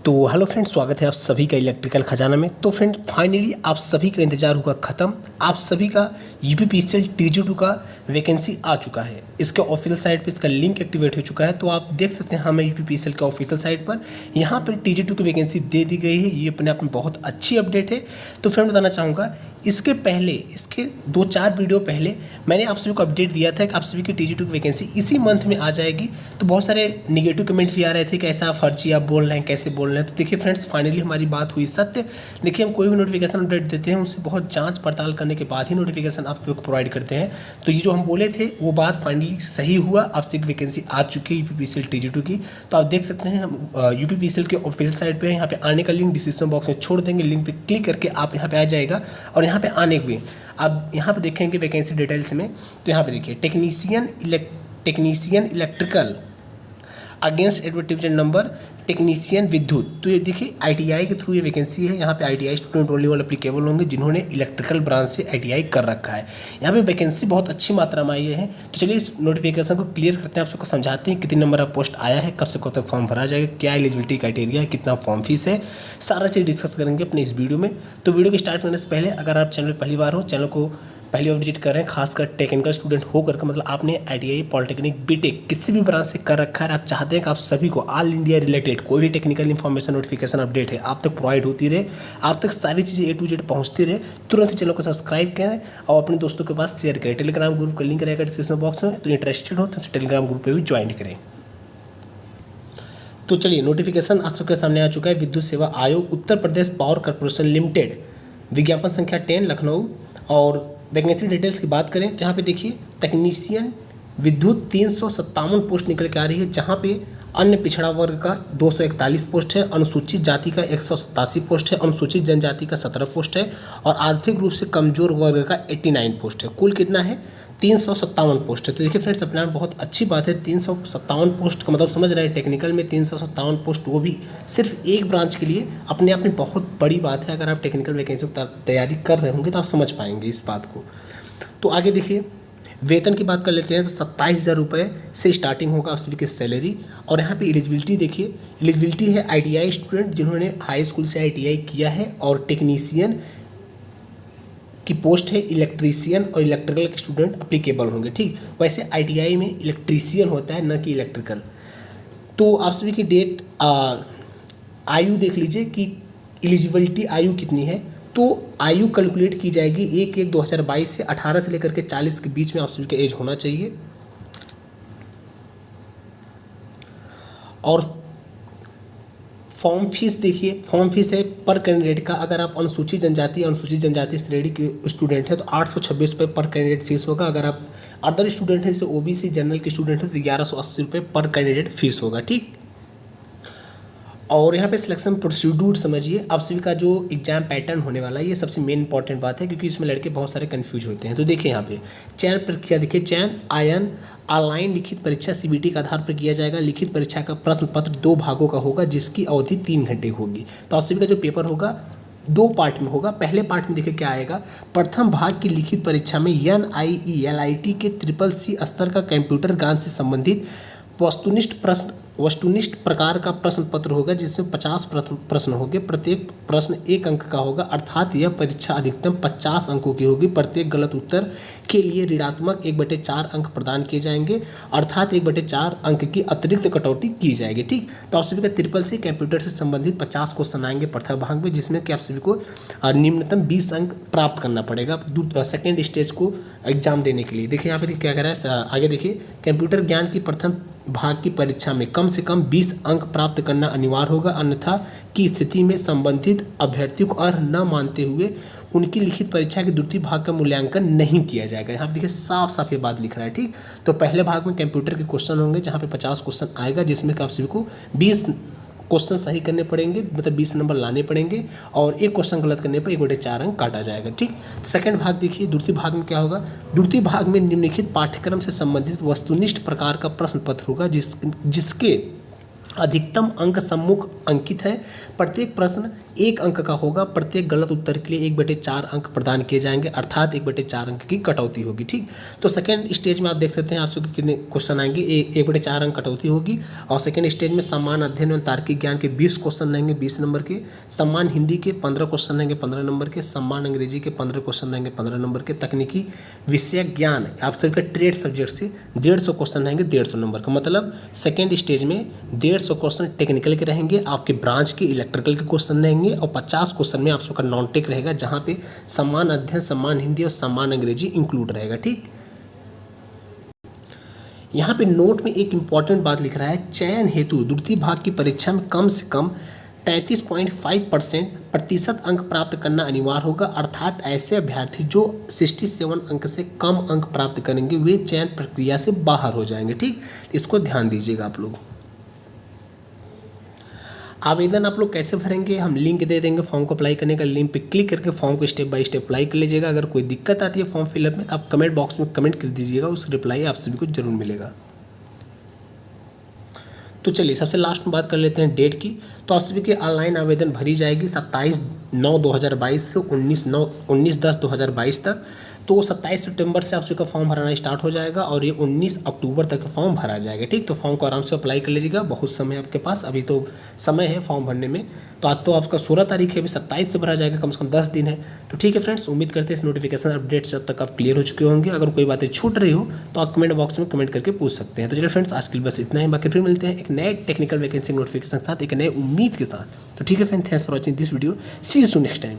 तो hello friends, स्वागत है आप सभी का इलेक्ट्रिकल खजाना में। तो फ्रेंड फाइनली आप सभी का इंतजार हुआ ख़त्म। आप सभी का यूपीपीसीएल TG2 का वैकेंसी आ चुका है। इसके ऑफिशियल साइट पे इसका लिंक एक्टिवेट हो चुका है। तो आप देख सकते हैं हमें यूपीपीसीएल के ऑफिशियल साइट पर यहाँ पर TG2 की वैकेंसी दे दी गई है। ये अपने आप में बहुत अच्छी अपडेट है। तो फ्रेंड बताना चाहूँगा, इसके पहले इसके 2-4 वीडियो पहले मैंने आप सभी को अपडेट दिया था कि आप सभी की TG2 की वैकेंसी इसी मंथ में आ जाएगी। तो बहुत सारे निगेटिव कमेंट भी आ रहे थे कि ऐसा फर्जी आप बोल रहे हैं, कैसे बोल रहे हैं। तो देखिए फ्रेंड्स, फाइनली हमारी बात हुई सत्य। देखिए, हम कोई भी नोटिफिकेशन अपडेट देते हैं उसे बहुत जांच पड़ताल करने के बाद ही नोटिफिकेशन आप सभी को प्रोवाइड करते हैं। तो ये जो हम बोले थे वो बात फाइनली सही हुआ। आप सभी की वैकेंसी आ चुकी है यूपीपीसीएल TG2 की। तो आप देख सकते हैं हम यूपीपीसीएल के ऑफिशियल साइट पर यहाँ पे आने का लिंक डिस्क्रिप्शन बॉक्स में छोड़ देंगे। लिंक पर क्लिक करके आप यहाँ पे आ जाएगा और यहाँ पे आने के अब यहाँ पे देखेंगे वैकेंसी डिटेल्स में। तो यहाँ पे देखिए technician electrical against advertisement number technician विद्युत। तो ये देखिए ITI के थ्रू ये वैकेंसी है। यहाँ पे ITI स्टूडेंट ओनली वाले एप्लीकेबल होंगे जिन्होंने इलेक्ट्रिकल ब्रांच से ITI कर रखा है। यहाँ पे वैकेंसी बहुत अच्छी मात्रा में आई है। तो चलिए इस नोटिफिकेशन को क्लियर करते हैं, आप सबको समझाते हैं कितनी नंबर ऑफ पोस्ट आया है, कब से कब तक फॉर्म भरा जाएगा, क्या एलिजिबिलिटी क्राइटेरिया है, कितना फॉर्म फीस है, सारा चीज़ डिस्कस करेंगे अपने इस वीडियो में। तो वीडियो को स्टार्ट करने से पहले अगर आप चैनल पहली बार हो, चैनल को पहली बार विजिट कर रहे हैं, खासकर टेक्निकल स्टूडेंट होकर के, मतलब आपने ITI पॉलिटेक्निक बीटेक किसी भी ब्रांच से कर रखा है, आप चाहते हैं कि आप सभी को ऑल इंडिया रिलेटेड कोई भी टेक्निकल इन्फॉर्मेशन नोटिफिकेशन अपडेट है आप तक प्रोवाइड होती रहे, आप तक सारी चीज़ें A to Z पहुंचती रहे, तुरंत ही चैनल को सब्सक्राइब करें और अपने दोस्तों के पास शेयर करें। टेलीग्राम ग्रुप का लिंक रहेगा डिस्क्रिप्शन बॉक्स में। तो इंटरेस्टेड हो तो टेलीग्राम ग्रुप पर भी ज्वाइन करें। तो चलिए, नोटिफिकेशन आप सबके सामने आ चुका है। विद्युत सेवा आयोग Uttar Pradesh power corporation limited, विज्ञापन संख्या 10 लखनऊ। और वैकेंसी डिटेल्स की बात करें तो यहाँ पे देखिए टेक्नीशियन विद्युत 357 पोस्ट निकल के आ रही है, जहाँ पे अन्य पिछड़ा वर्ग का 241 पोस्ट है, अनुसूचित जाति का 187 पोस्ट है, अनुसूचित जनजाति का 17 पोस्ट है और आर्थिक रूप से कमजोर वर्ग का 89 पोस्ट है। कुल कितना है? 357 पोस्ट है। तो देखिए फ्रेंड्स, अपने आप बहुत अच्छी बात है। 357 पोस्ट का मतलब समझ रहे हैं, टेक्निकल में 357 पोस्ट, वो भी सिर्फ एक ब्रांच के लिए, अपने आप में बहुत बड़ी बात है। अगर आप टेक्निकल वैकेंसी की तैयारी कर रहे होंगे तो आप समझ पाएंगे इस बात को। तो आगे देखिए, वेतन की बात कर लेते हैं। तो 27,000 रुपये से स्टार्टिंग होगा आप सभी की सैलरी। और यहाँ पे एलिजिबिलिटी देखिए, एलिजिबिलिटी है ITI स्टूडेंट जिन्होंने हाई स्कूल से ITI किया है, और टेक्नीशियन की पोस्ट है इलेक्ट्रीशियन और इलेक्ट्रिकल के स्टूडेंट अप्लीकेबल होंगे। ठीक, वैसे ITI में इलेक्ट्रीशियन होता है, न कि इलेक्ट्रिकल। तो आप सभी की डेट आयु देख लीजिए कि एलिजिबिलिटी आयु कितनी है। तो आयु कैलकुलेट की जाएगी 1/1/2022 से 18 से लेकर के 40 के बीच में आप सभी का एज होना चाहिए। और फॉर्म फीस देखिए, फॉर्म फीस है पर कैंडिडेट का। अगर आप अनुसूचित जनजाति श्रेणी के स्टूडेंट हैं तो 826 रुपये पर कैंडिडेट फीस होगा। अगर आप अदर स्टूडेंट हैं जैसे OBC जनरल के स्टूडेंट हैं तो 1180 रुपये पर कैंडिडेट फीस होगा। ठीक, और यहाँ पे सिलेक्शन प्रोसीड्यूर समझिए। आप सभी का जो एग्जाम पैटर्न होने वाला है, ये सबसे मेन इंपॉर्टेंट बात है, क्योंकि इसमें लड़के बहुत सारे कंफ्यूज होते हैं। तो देखिए यहाँ पे चयन प्रक्रिया देखिए, चयन आयन ऑनलाइन लिखित परीक्षा CBT के आधार पर किया जाएगा। लिखित परीक्षा का प्रश्न पत्र 2 भागों का होगा, जिसकी अवधि 3 घंटे होगी। तो आप सभी का जो पेपर होगा 2 पार्ट में होगा। पहले पार्ट में देखिए क्या आएगा, प्रथम भाग की लिखित परीक्षा में NIE LIT के CCC स्तर का कंप्यूटर ज्ञान से संबंधित वस्तुनिष्ठ प्रकार का प्रश्न पत्र होगा, जिसमें 50 प्रश्न होंगे। प्रत्येक प्रश्न 1 अंक का होगा, अर्थात यह परीक्षा अधिकतम 50 अंकों की होगी। प्रत्येक गलत उत्तर के लिए ऋणात्मक 1/4 अंक प्रदान किए जाएंगे, अर्थात 1/4 अंक की अतिरिक्त कटौती की जाएगी। ठीक, तो आप सभी का CCC कंप्यूटर से संबंधित 50 क्वेश्चन आएंगे प्रथम भाग में, जिसमें कि आप सभी को निम्नतम 20 अंक प्राप्त करना पड़ेगा सेकेंड स्टेज को एग्जाम देने के लिए। देखिए यहाँ पे क्या कह रहा है, आगे देखिए, कंप्यूटर ज्ञान की प्रथम भाग की परीक्षा में कम से कम 20 अंक प्राप्त करना अनिवार्य होगा, अन्यथा की स्थिति में संबंधित अभ्यर्थियों को अर्ह न मानते हुए उनकी लिखित परीक्षा के द्वितीय भाग का मूल्यांकन नहीं किया जाएगा। यहाँ पे देखिए साफ साफ ये बात लिख रहा है। ठीक, तो पहले भाग में कंप्यूटर के क्वेश्चन होंगे, जहाँ पे 50 क्वेश्चन आएगा, जिसमें आप सभी को 20 क्वेश्चन सही करने पड़ेंगे, मतलब 20 नंबर लाने पड़ेंगे, और एक क्वेश्चन गलत करने पर 1/4 अंक काटा जाएगा। ठीक, सेकंड भाग देखिए, द्वितीय भाग में क्या होगा, द्वितीय भाग में निम्नलिखित पाठ्यक्रम से संबंधित वस्तुनिष्ठ प्रकार का प्रश्न पत्र होगा, जिसके अधिकतम अंक सम्मुख अंकित है। प्रत्येक प्रश्न 1 अंक का होगा। प्रत्येक गलत उत्तर के लिए 1/4 अंक प्रदान किए जाएंगे, अर्थात 1/4 अंक की कटौती होगी। ठीक, तो सेकेंड स्टेज में आप देख सकते हैं आपसे कितने क्वेश्चन आएंगे, 1/4 अंक कटौती होगी। और सेकेंड स्टेज में समान अध्ययन एवं तार्किक ज्ञान के 20 क्वेश्चन रहेंगे 20 नंबर के, समान हिंदी के 15 क्वेश्चन रहेंगे 15 नंबर के, समान अंग्रेजी के 15 क्वेश्चन रहेंगे 15 नंबर के, तकनीकी विषय ज्ञान आप सभी का ट्रेड सब्जेक्ट से 150 क्वेश्चन रहेंगे 150 नंबर का। मतलब सेकेंड स्टेज में 150 क्वेश्चन टेक्निकल के रहेंगे, आपके ब्रांच के इलेक्ट्रिकल के क्वेश्चन रहेंगे, और 50 क्वेश्चन में आप सबका नॉन टेक रहेगा, जहां पे समान अध्ययन, समान हिंदी और समान अंग्रेजी इंक्लूड रहेगा। ठीक, यहाँ पे नोट में एक इंपॉर्टेंट बात लिख रहा है, चयन हेतु द्वितीय भाग की परीक्षा में कम से कम 33.5% अंक प्राप्त करना अनिवार्य होगा, अर्थात ऐसे अभ्यर्थी जो 67 अंक से कम अंक प्राप्त करेंगे वे चयन प्रक्रिया से बाहर हो जाएंगे। ठीक, इसको ध्यान दीजिएगा आप लोग। आवेदन आप लोग कैसे भरेंगे, हम लिंक दे देंगे फॉर्म को अप्लाई करने का, लिंक पे क्लिक करके फॉर्म को स्टेप बाय स्टेप अप्लाई कर लीजिएगा। अगर कोई दिक्कत आती है फॉर्म फिलअप में तो आप कमेंट बॉक्स में कमेंट कर दीजिएगा, उस रिप्लाई आप सभी को जरूर मिलेगा। तो चलिए सबसे लास्ट में बात कर लेते हैं डेट की। तो आप सभी के ऑनलाइन आवेदन भरी जाएगी 27/9/2022 से 19/10/2022 तक। तो 27 सितंबर से आप सभी का फॉर्म भराना स्टार्ट हो जाएगा और ये 19 अक्टूबर तक फॉर्म भरा जाएगा। ठीक, तो फॉर्म को आराम से अप्लाई कर लीजिएगा, बहुत समय आपके पास, अभी तो समय है फॉर्म भरने में। तो आज तो आपका 16 तारीख है, अभी 27 से भरा जाएगा, कम से कम 10 दिन है। तो ठीक है फ्रेंड्स, उम्मीद करते हैं इस नोटिफिकेशन अपडेट से अब तक आप क्लियर हो चुके होंगे। अगर कोई बातें छूट रही हो तो आप कमेंट बॉक्स में कमेंट करके पूछ सकते हैं। तो चलिए फ्रेंड्स, आज के लिए बस इतना ही, बाकी फिर मिलते हैं एक नए टेक्निकल वैकेंसी नोटिफिकेशन के साथ, एक नए उम्मीद के साथ। तो ठीक है friends, thanks for watching this video, see you soon next time.